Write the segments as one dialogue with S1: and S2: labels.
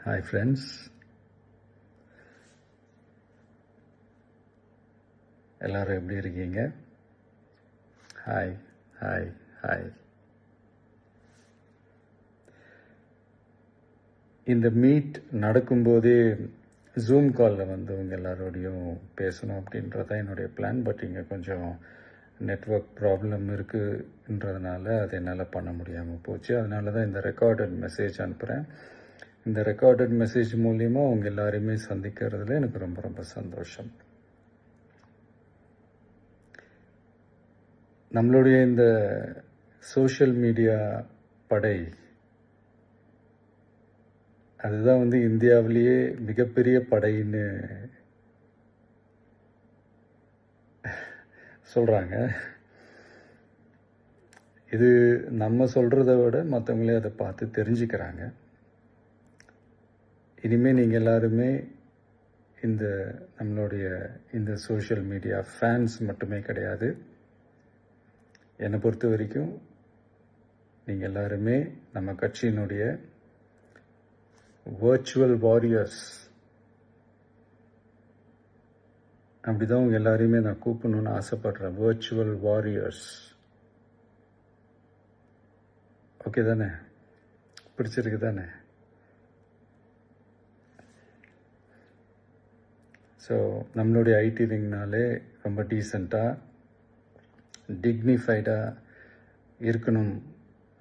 S1: Hi friends, எல்லாரும் எப்படி இருக்கீங்க? Hi hi hi. இந்த மீட் நடக்கும்போதே ஜூம் காலில் வந்து உங்கள் எல்லாரோடையும் பேசணும் அப்படின்றது தான் என்னுடைய பிளான். பட் இங்கே கொஞ்சம் நெட்வொர்க் ப்ராப்ளம் இருக்குன்றதுனால அது என்னால் பண்ண முடியாமல் போச்சு. அதனால தான் இந்த ரெக்கார்டட் மெசேஜ் அனுப்புகிறேன். இந்த ரெக்கார்டட் மெசேஜ் மூலிமா உங்கள் எல்லாரையுமே சந்திக்கிறதுல எனக்கு ரொம்ப ரொம்ப சந்தோஷம். நம்மளுடைய இந்த சோஷியல் மீடியா படை அதுதான் வந்து இந்தியாவிலேயே மிகப்பெரிய படைன்னு சொல்கிறாங்க. இது நம்ம சொல்கிறத விட மற்றவங்களே அதை பார்த்து தெரிஞ்சுக்கிறாங்க. இனிமேல் நீங்கள் எல்லாருமே நம்மளுடைய இந்த சோஷியல் மீடியா ஃபேன்ஸ் மட்டுமே கிடையாது. என்னை பொறுத்த வரைக்கும் நீங்கள் எல்லாருமே நம்ம கட்சியினுடைய வர்ச்சுவல் வாரியர்ஸ். அப்படிதான் உங்கள் எல்லாரையுமே நான் கூப்பிடணும்னு ஆசைப்படுறேன். Virtual warriors. ஓகே தானே? பிடிச்சிருக்கு தானே? ஸோ நம்மளுடைய ஐடி விங்னாலே ரொம்ப டீசெண்டாக டிக்னிஃபைடாக இருக்கணும்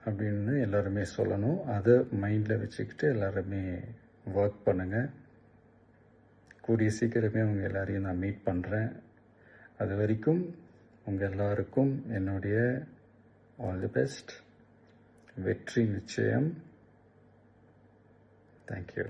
S1: அப்படின்னு எல்லாருமே சொல்லணும். அதை மைண்டில் வச்சுக்கிட்டு எல்லாருமே ஒர்க் பண்ணுங்கள். கூடிய சீக்கிரமே உங்கள் எல்லாரையும் நான் மீட் பண்ணுறேன். அது வரைக்கும் உங்கள் எல்லாருக்கும் என்னுடைய ஆல் தி பெஸ்ட். வெற்றி நிச்சயம். தேங்க்யூ.